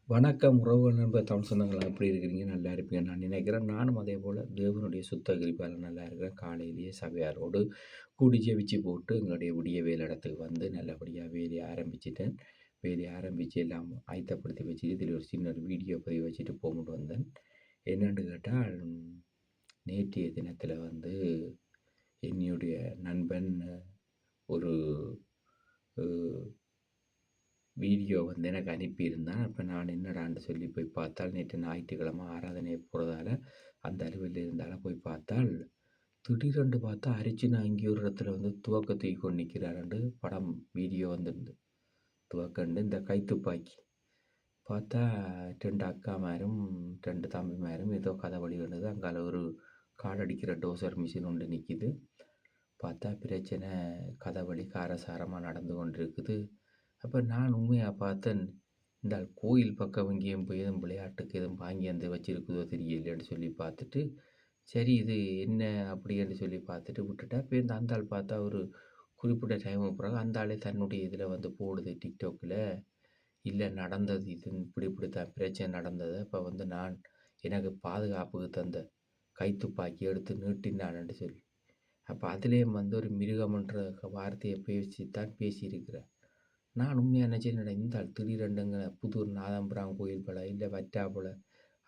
வணக்கம் உறவுகள் நண்பர் தமிழ் சொந்தங்களா எப்படி இருக்கிறீங்க? நல்லா இருப்பீங்க நான் நினைக்கிறேன். நானும் அதே போல் தேவனுடைய சுத்த கிருபையால நல்லா இருக்கிறேன். காலையிலேயே சபையாரோடு கூடி ஜெபிச்சு போட்டு எங்களுடைய விடிய வேலை இடத்துக்கு வந்து நல்லபடியாக வேலையை ஆரம்பிச்சிட்டேன். வேலையை ஆரம்பித்து எல்லாம் ஆயத்தப்படுத்தி வச்சுட்டு இதில் ஒரு சின்ன ஒரு வீடியோ பதிவு வச்சுட்டு போகும்போது வந்தேன். என்னென்னு கேட்டால் நேற்றைய தினத்தில் வந்து என்னுடைய நண்பன் ஒரு வீடியோ வந்து எனக்கு அனுப்பியிருந்தான். அப்போ நான் என்னடான்னு சொல்லி போய் பார்த்தால், நேற்று ஞாயிற்றுக்கிழமை ஆராதனை போகிறதால அந்த அலுவலில் இருந்தால போய் பார்த்தால், திடீரென்று பார்த்தா அர்ச்சனா அங்கே ஒரு இடத்துல வந்து துவக்க தூக்கி கொண்டு நிற்கிறாருண்டு படம் வீடியோ வந்துருந்து. துவக்கண்டு இந்த கைத்துப்பாக்கி பார்த்தா 2 அக்காமாரும் 2 தம்பிமாரும் ஏதோ கதை வழி வந்தது. அங்கால ஒரு காடடிக்கிற டோசர் மிஷின் ஒன்று நிற்கிது. பார்த்தா பிரச்சனை கதவழி காரசாரமாக நடந்து கொண்டிருக்குது. அப்போ நான் உண்மையாக பார்த்தேன், இந்த கோயில் பக்கம் எங்கேயும் போய் எதுவும் விளையாட்டுக்கு எதுவும் வாங்கி வந்து வச்சிருக்குதோ தெரியலைன்னு சொல்லி பார்த்துட்டு, சரி இது என்ன அப்படின்னு சொல்லி பார்த்துட்டு விட்டுட்டேன். இப்போ இந்த அந்த ஆள் பார்த்தா ஒரு குறிப்பிட்ட டைமுக்கு பிறகு அந்த ஆளே தன்னுடைய இதில் வந்து போடுது டிக்டாக்கில், இல்லை நடந்தது இது இப்படி இப்படித்தான் பிரச்சனை நடந்தது. அப்போ வந்து நான் எனக்கு பாதுகாப்புக்கு தந்த கைத்துப்பாக்கி எடுத்து நீட்டினான்னு சொல்லி, அப்போ அதுலேயும் வந்து ஒரு மிருகம்ன்ற வார்த்தையை பேசித்தான் பேசியிருக்கிறேன். நான் உண்மையாக நினச்சேன், இந்த ஆள் திடீரெண்டுங்க புதூர் நாதம்புரம் கோயில் போல் இல்லை வற்றாப்புல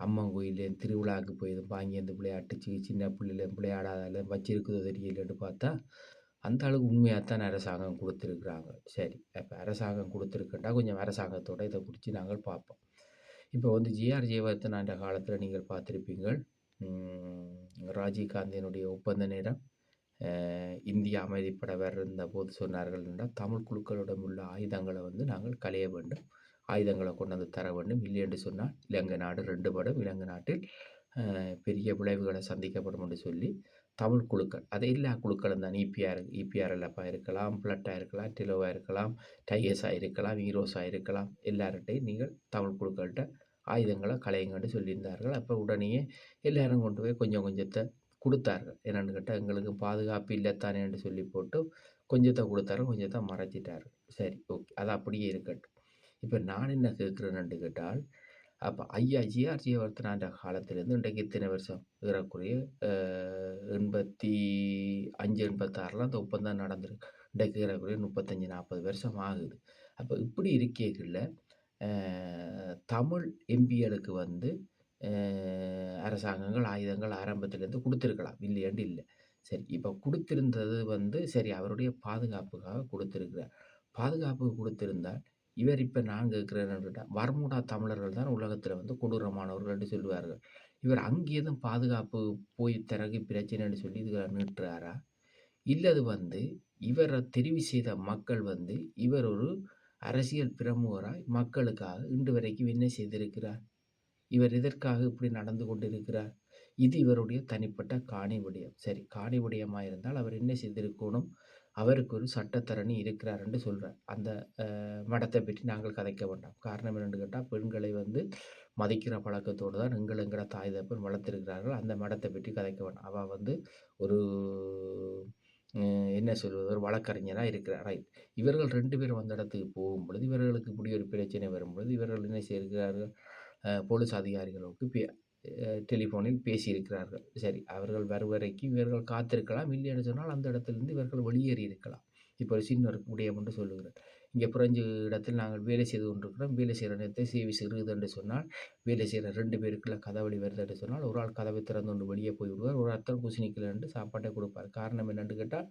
அம்மன் கோயிலேயும் திருவிழாவுக்கு போய் எதுவும் வாங்கி அந்த விளையாட்டு சின்ன பிள்ளைல விளையாடாதால வச்சிருக்குதோ தெரியலன்னு பார்த்தா, அந்த அளவுக்கு உண்மையாகத்தான் அரசாங்கம் கொடுத்துருக்குறாங்க. சரி, அப்போ அரசாங்கம் கொடுத்துருக்குண்டா கொஞ்சம் அரசாங்கத்தோட இதை குறித்து நாங்கள் பார்ப்போம். இப்போ வந்து ஜிஆர் ஜெயவர்தனா என்ற காலத்தில் நீங்கள் பார்த்துருப்பீங்கள், ராஜீவ்காந்தியினுடைய ஒப்பந்த நேரம் இந்திய அமைதிப்படை இருந்தபோது சொன்னார்கள் என்றால், தமிழ் குழுக்களிடம் உள்ள ஆயுதங்களை வந்து நாங்கள் களைய வேண்டும், ஆயுதங்களை கொண்டு வந்து தர வேண்டும். இல்லை என்று சொன்னால் இலங்கை நாடு 2 படும், இலங்கை நாட்டில் பெரிய விளைவுகளை சந்திக்கப்படும் என்று சொல்லி தமிழ் குழுக்கள், அது எல்லா குழுக்களும் தான், இபிஆர்எல்எஃபாக இருக்கலாம், பிளட்டாக இருக்கலாம், டிலோவாக இருக்கலாம், டைஎஸாக இருக்கலாம், ஈரோஸாக இருக்கலாம், எல்லார்ட்டையும் நீங்கள் தமிழ் குழுக்கள்கிட்ட ஆயுதங்களை களையுங்கன்னு சொல்லியிருந்தார்கள். அப்போ உடனேயே எல்லாரும் கொண்டு போய் கொஞ்சம் கொஞ்சத்தை கொடுத்தார்கள். என்னென்னு கேட்டால், எங்களுக்கு பாதுகாப்பு இல்லைத்தானே என்று சொல்லி போட்டு கொஞ்சத்தை கொடுத்தார்கள், கொஞ்சத்தை மறைச்சிட்டார்கள். சரி, ஓகே, அது அப்படியே இருக்கட்டும். இப்போ நான் என்ன கேட்குறேன்னு கேட்டால், அப்போ ஐயா ஜிஆர் ஜெயவர்தனான்ற காலத்திலேருந்து இன்றைக்கு இத்தனை வருஷம் ஏறக்குறைய 85 86 அந்த ஒப்பந்தம் நடந்திருக்கு. இன்றைக்கு ஏறக்குறைய 35 40 வருஷம் ஆகுது. அப்போ இப்படி இருக்கைகளில் தமிழ் எம்பிகளுக்கு வந்து அரசாங்கங்கள் ஆயுதங்கள் ஆரம்பத்திலேருந்து கொடுத்துருக்கலாம், இல்லையாண்டு இல்லை. சரி, இப்போ கொடுத்திருந்தது வந்து சரி அவருடைய பாதுகாப்புக்காக கொடுத்துருக்கிறார். பாதுகாப்புக்கு கொடுத்திருந்தால் இவர் இப்போ நான் கேட்குறேன்னு வர்முடா தமிழர்கள் தான் உலகத்தில் வந்து கொடூரமானவர்கள் என்று சொல்லுவார்கள். இவர் அங்கே எதுவும் பாதுகாப்பு போய் திறகு பிரச்சனைன்னு சொல்லி இதுகளை நீட்டுறாரா? இல்லது வந்து இவரை தெரிவு செய்த மக்கள் வந்து இவர் ஒரு அரசியல் பிரமுகராய் மக்களுக்காக இன்று வரைக்கும் என்ன செய்திருக்கிறார்? இவர் எதற்காக இப்படி நடந்து கொண்டிருக்கிறார்? இது இவருடைய தனிப்பட்ட காணி விடயம். சரி, காணி விடயமாக இருந்தால் அவர் என்ன செய்திருக்கணும்? அவருக்கு ஒரு சட்டத்தரணி இருக்கிறார் என்று சொல்றார். அந்த மடத்தை பற்றி நாங்கள் கதைக்க வேண்டாம். காரணம் என்னென்னு கேட்டால், பெண்களை வந்து மதிக்கிற பழக்கத்தோடு தான் எங்கள தாய் தகப்பன் வளர்த்திருக்கிறார்கள். அந்த மடத்தை பற்றி கதைக்க வேண்டாம். அவள் வந்து ஒரு என்ன சொல்வது, ஒரு வழக்கறிஞராக இருக்கிறார். ரைட். இவர்கள் 2 பேரும் அந்த இடத்துக்கு போகும்பொழுது, இவர்களுக்கு இப்படி ஒரு பிரச்சனை வரும்பொழுது, இவர்கள் என்ன செய்கிறார்கள்? போலீஸ் அதிகாரிகளோடு டெலிஃபோனில் பேசியிருக்கிறார்கள். சரி, அவர்கள் வருவரைக்கும் இவர்கள் காத்திருக்கலாம். இல்லை என்று சொன்னால் அந்த இடத்திலிருந்து இவர்கள் வெளியேறி இருக்கலாம். இப்போ ஒரு சின்ன ஒரு விடயம் என்று சொல்லுகிறேன். இங்கே பிரெஞ்சு இடத்தில் நாங்கள் வேலை செய்து கொண்டிருக்கிறோம். வேலை செய்கிற நேரத்தில் சேவிஸ் இருக்குது என்று சொன்னால், வேலை செய்கிற 2 பேருக்குள்ள கதவழி வருது என்று சொன்னால், ஒரு ஆள் கதவை திறந்து கொண்டு வெளியே போய் விடுவார், ஒரு ஆள் குசினிக்கல என்று சாப்பாட்டை கொடுப்பார். காரணம் என்னென்று கேட்டால்,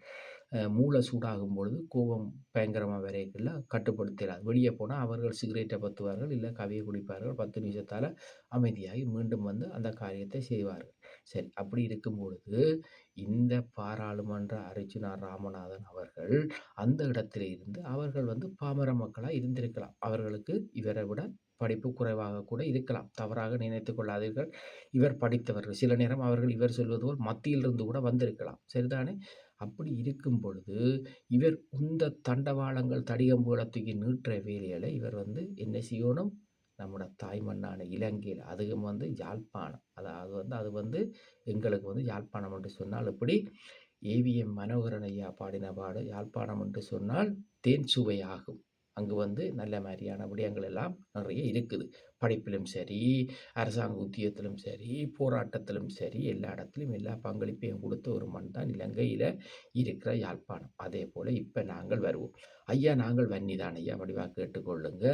மூளை சூடாகும் பொழுது கோபம் பயங்கரமாக வரைக்குள்ள கட்டுப்படுத்தலாது. வெளியே போனால் அவர்கள் சிகரெட்டை பற்றுவார்கள், இல்லை கவியை குடிப்பார்கள். 10 நிமிஷத்தால் அமைதியாகி மீண்டும் வந்து அந்த காரியத்தை செய்வார்கள். சரி, அப்படி இருக்கும் பொழுது இந்த பாராளுமன்ற அர்ச்சுனா ராமநாதன் அவர்கள் அந்த இடத்திலே இருந்து அவர்கள் வந்து பாமர மக்களாக இருந்திருக்கலாம். அவர்களுக்கு இவரை விட படிப்பு குறைவாக கூட இருக்கலாம். தவறாக நினைத்துக் கொள்ளாதீர்கள். இவர் படித்தவர்கள். சில நேரம் அவர்கள் இவர் சொல்வது போல் மத்தியிலிருந்து கூட வந்திருக்கலாம். சரிதானே? அப்படி இருக்கும் பொழுது இவர் இந்த தண்டவாளங்கள் தடிகம்புகளை தூக்கி நீட்டுற வேலைகளை இவர் வந்து என்ன செய்யணும்? நம்மோட தாய் மண்ணான இலங்கையில், அதுவும் வந்து யாழ்ப்பாணம், அது வந்து எங்களுக்கு வந்து யாழ்ப்பாணம் என்று சொன்னால் எப்படி? ஏவிஎம் மனோகரன் ஐயா பாடின பாடு, யாழ்ப்பாணம் என்று சொன்னால் தேன் சுவையாகும். அங்கு வந்து நல்ல மாரியான விடயங்கள் எல்லாம் நிறைய இருக்குது. படிப்பிலும் சரி, அரசாங்க உத்தியோகத்திலும் சரி, போராட்டத்திலும் சரி, எல்லா இடத்திலும் எல்லா பங்களிப்பையும் கொடுத்த ஒரு மண் தான் இலங்கையில இருக்கிற யாழ்ப்பாணம். அதேபோல இப்ப நாங்கள் வருவோம். ஐயா நாங்கள் வன்னிதான் ஐயா, வடிவா கேட்டுக்கொள்ளுங்க.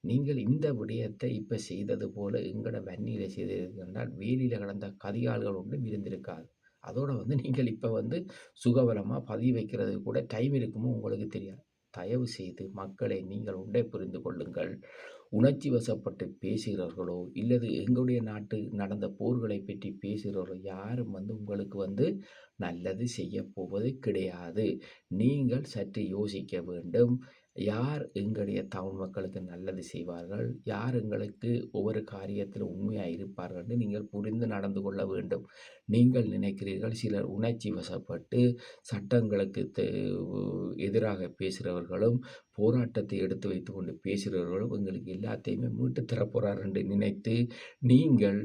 நீங்கள் இந்த விடயத்தை இப்ப செய்தது போல எங்கட வன்னியில செய்திருந்தால் வேலியில கிடந்த கதிகால்கள் ஒன்றும் இருந்திருக்காது. அதோட வந்து நீங்கள் இப்ப வந்து சுகபலமா பதிவு வைக்கிறதுக்கு கூட டைம் இருக்குமோ உங்களுக்கு தெரியாது. தயவு செய்து மக்களை நீங்கள் ஒன்றே புரிந்து கொள்ளுங்கள். உணர்ச்சி வசப்பட்டு பேசுகிறவர்களோ, இல்லது எங்களுடைய நாட்டு நடந்த போர்களை பற்றி பேசுகிறவர்களோ யாரும் வந்து உங்களுக்கு வந்து நல்லது செய்யப் போவது கிடையாது. நீங்கள் சற்று யோசிக்க வேண்டும். யார் எங்களுடைய தமிழ் மக்களுக்கு நல்லது செய்வார்கள்? யார் எங்களுக்கு ஒவ்வொரு காரியத்திலும் உண்மையா இருப்பார்கள் என்று நீங்கள் புரிந்து நடந்து கொள்ள வேண்டும். நீங்கள் நினைக்கிறீர்கள் சிலர் உணர்ச்சி வசப்பட்டு சட்டங்களுக்கு எதிராக பேசுகிறவர்களும், போராட்டத்தை எடுத்து வைத்துக்கொண்டு பேசுகிறவர்களும் எங்களுக்கு எல்லாத்தையுமே மீட்டு தரப்போறார் என்று நினைத்து, நீங்கள்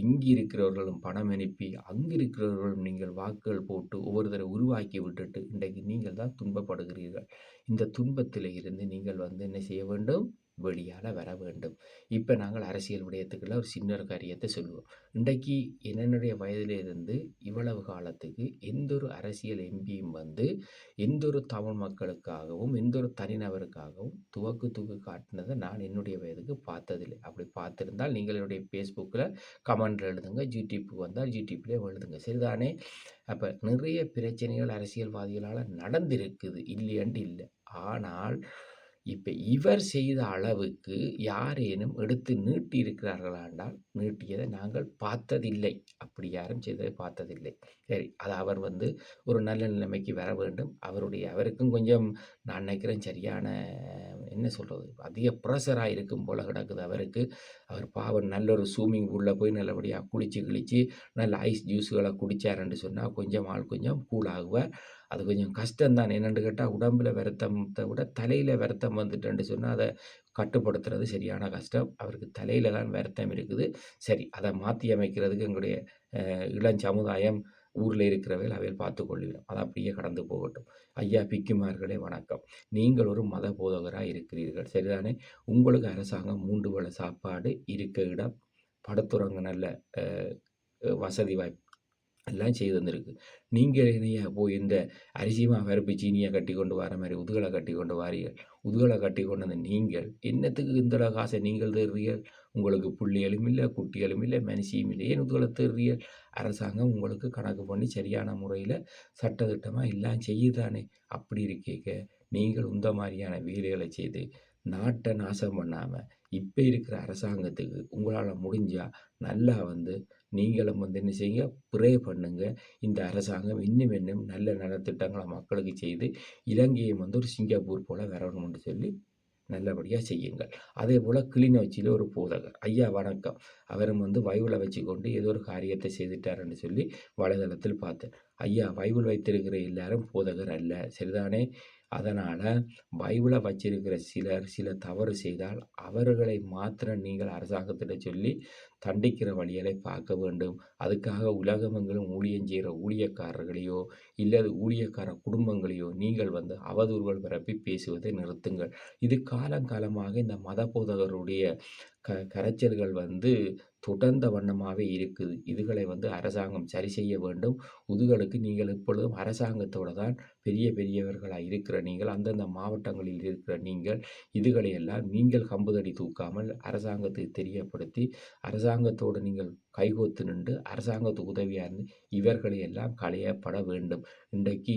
இங்கு இருக்கிறவர்களும் பணம் அனுப்பி, அங்கு இருக்கிறவர்களும் நீங்கள் வாக்குகள் போட்டு ஒவ்வொருத்தரை உருவாக்கி விட்டுட்டு, இன்றைக்கு நீங்கள் தான் துன்பப்படுகிறீர்கள். இந்த துன்பத்தில இருந்து நீங்கள் வந்து என்ன செய்ய வேண்டும்? வெளியால வர வேண்டும். இப்ப நாங்கள் அரசியல் விடயத்துக்குள்ள ஒரு சின்ன ஒரு காரியத்தை சொல்லுவோம். இன்றைக்கு என்னுடைய வயதிலிருந்து இவ்வளவு காலத்துக்கு எந்த ஒரு அரசியல் எம்பியும் வந்து எந்த ஒரு தமிழ் மக்களுக்காகவும் எந்த ஒரு தனிநபருக்காகவும் துவக்கு காட்டினதை நான் என்னுடைய வயதுக்கு பார்த்ததில்லை. அப்படி பார்த்திருந்தால் நீங்கள் என்னுடைய ஃபேஸ்புக்கில் கமெண்ட்ல எழுதுங்க, யூடியூப்புக்கு வந்தால் யூடியூப்லேயே எழுதுங்க. சரிதானே? அப்போ நிறைய பிரச்சனைகள் அரசியல்வாதிகளால் நடந்திருக்குது, இல்லையன்ட்டு இல்லை. ஆனால் இப்போ இவர் செய்த அளவுக்கு யாரேனும் எடுத்து நீட்டி இருக்கிறார்களா என்றால் நீட்டியதை நாங்கள் பார்த்ததில்லை. அப்படி யாரும் செய்ததை பார்த்ததில்லை. சரி, அது அவர் வந்து ஒரு நல்ல நிலைமைக்கு வர வேண்டும். அவருக்கும் கொஞ்சம் நான் நினைக்கிறேன் சரியான என்ன சொல்கிறது, அதிக ப்ரெஷராக இருக்கும் போல கிடக்குது அவருக்கு. அவர் பாவம் நல்ல ஒரு ஸ்விம்மிங் பூலில் போய் நல்லபடியாக குளித்து கிழித்து நல்ல ஐஸ் ஜூஸுகளை குடித்தாருன்னு சொன்னால் கொஞ்சம் ஆள் கொஞ்சம் கூலாகுவார். அது கொஞ்சம் கஷ்டம்தான். என்னென்னு கேட்டால் உடம்புல வருத்தத்தை விட தலையில் வருத்தம் வந்துட்டுன்னு சொன்னால் அதை கட்டுப்படுத்துறது சரியான கஷ்டம். அவருக்கு தலையில் தான் வருத்தம் இருக்குது. சரி, அதை மாற்றி அமைக்கிறதுக்கு எங்களுடைய இளம் சமுதாயம் ஊரில் இருக்கிறவர்கள் அவையில் பார்த்து கொள்ளுகிறோம். அது அப்படியே கடந்து போகட்டும். ஐயா பிக்குமார்களே வணக்கம். நீங்கள் ஒரு மத போதகராக இருக்கிறீர்கள், சரிதானே? உங்களுக்கு அரசாங்கம் 3 வேளை சாப்பாடு, இருக்க இடம், படுத்துறங்க நல்ல வசதி வாய்ப்பு எல்லாம் செய்து தந்திருக்கு. நீங்கள் என்னையா போய் இந்த அரிசிமா பருப்பு சீனியை கட்டி கொண்டு வர மாதிரி உதுகளை கட்டி கொண்டு வாரீர்கள். உதுகளை கட்டி கொண்டு வந்த நீங்கள் என்னத்துக்கு இந்த காசை நீங்கள் தேடுறீர்கள்? உங்களுக்கு புள்ளிகளும் இல்லை, குட்டிகளும் இல்லை, மனுஷியும் இல்லை. ஏன் உதுகளை தேடுறீர்கள்? அரசாங்கம் உங்களுக்கு கணக்கு பண்ணி சரியான முறையில் சட்டத்திட்டமாக எல்லாம் செய்யுதானே. அப்படி இருக்கேக்க நீங்கள் இந்த மாதிரியான வேலைகளை செய்து நாட்டை நாசம் பண்ணாமல் இப்போ இருக்கிற அரசாங்கத்துக்கு உங்களால் முடிஞ்சால் நல்லா வந்து நீங்களும் வந்து என்ன செய்யுங்க, ப்ரே பண்ணுங்க. இந்த அரசாங்கம் இன்னும் இன்னும் நல்ல நலத்திட்டங்களை மக்களுக்கு செய்து இலங்கையை வந்து ஒரு சிங்கப்பூர் போல வரணும்னு சொல்லி நல்லபடியாக செய்யுங்கள். அதே போல் கிளிநொச்சியில் ஒரு போதகர் ஐயா வணக்கம், அவரும் வந்து பைபிளை வச்சுக்கொண்டு ஏதோ ஒரு காரியத்தை செய்துட்டாருன்னு சொல்லி வலைதளத்தில் பார்த்தேன். ஐயா, பைபிள் வைத்திருக்கிற எல்லாரும் போதகர் அல்ல, சரிதானே? அதனால் பைபிளை வச்சிருக்கிற சில தவறு செய்தால் அவர்களை மாத்திரம் நீங்கள் அரசாங்கத்திட்ட சொல்லி தண்டிக்கிற வழிகளை பார்க்க வேண்டும். அதுக்காக உலகமெங்கிலும் ஊழியம் செய்கிற ஊழியக்காரர்களையோ இல்லது ஊழியக்கார குடும்பங்களையோ நீங்கள் வந்து அவதூறுகள் பரப்பி பேசுவதை நிறுத்துங்கள். இது காலங்காலமாக இந்த மத போதகருடைய கரைச்சல்கள் வந்து தொடர்ந்த வண்ணமாகவே இருக்குது. இதுகளை வந்து அரசாங்கம் சரி செய்ய வேண்டும். இதுகளுக்கு நீங்கள் எப்பொழுதும் அரசாங்கத்தோட தான் பெரியவர்களாக இருக்கிற நீங்கள், அந்தந்த மாவட்டங்களில் இருக்கிற நீங்கள், இதுகளை எல்லாம் நீங்கள் கம்புதடி தூக்காமல் அரசாங்கத்துக்கு தெரியப்படுத்தி அரசாங்கத்தோடு நீங்கள் கைகோத்து நின்று அரசாங்கத்துக்கு உதவியாக இருந்து இவர்களை எல்லாம் களையப்பட வேண்டும். இன்றைக்கு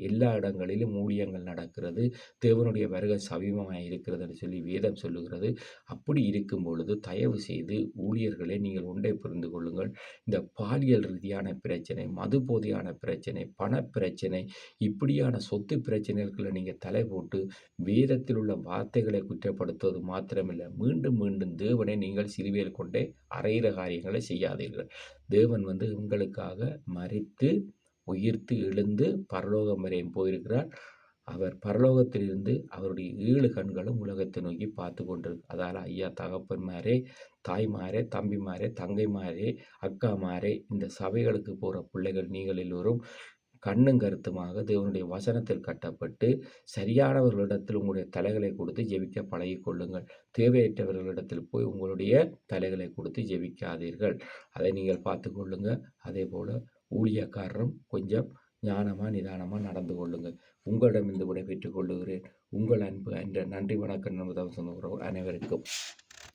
எல்லா இடங்களிலும் ஊழியங்கள் நடக்கிறது. தேவனுடைய வருகை சமீபமாக இருக்கிறதுன்னு சொல்லி வேதம் சொல்லுகிறது. அப்படி இருக்கும் பொழுது தயவு செய்து ஊழியர்களை நீங்கள் ஒன்றை புரிந்து கொள்ளுங்கள். இந்த பாலியல் ரீதியான பிரச்சனை, மது போதையான பிரச்சனை, பணப்பிரச்சனை, இப்படியான சொத்து பிரச்சனைகளை நீங்கள் தலை போட்டு வேதத்தில் உள்ள வார்த்தைகளை குற்றப்படுத்துவது மாத்திரமில்லை, மீண்டும் மீண்டும் தேவனை நீங்கள் சிலுவையில் கொண்டே அறையிற காரியங்களை செய்யாதீர்கள். தேவன் வந்து உங்களுக்காக மரித்து உயிர்த்து எழுந்து பரலோகம் வரையும் போயிருக்கிறார். அவர் பரலோகத்திலிருந்து அவருடைய 7 கண்களும் உலகத்தை நோக்கி பார்த்து கொண்டிருக்கு. அதால் ஐயா தகப்பன்மாரே, தாய்மாரே, தம்பிமாரே, தங்கைமாரே, அக்காமாரே, இந்த சபைகளுக்கு போகிற பிள்ளைகள் நீங்கள் எல்லோரும் கண்ணும் கருத்துமாக தேவனுடைய வசனத்தில் கட்டப்பட்டு, சரியானவர்களிடத்தில் உங்களுடைய தலைகளை கொடுத்து ஜெபிக்க பழகிக் கொள்ளுங்கள். தேவையற்றவர்களிடத்தில் போய் உங்களுடைய தலைகளை கொடுத்து ஜெபிக்காதீர்கள். அதை நீங்கள் பார்த்துக் கொள்ளுங்க. அதேபோல ஊழியக்காரரும் கொஞ்சம் ஞானமா, நிதானமா நடந்து கொள்ளுங்கள். உங்களிடமிருந்து விடை பெற்றுக் கொள்ளுகிறேன். உங்கள் அன்பு என்ற நன்றி வணக்கம் நமது அனைவருக்கும்.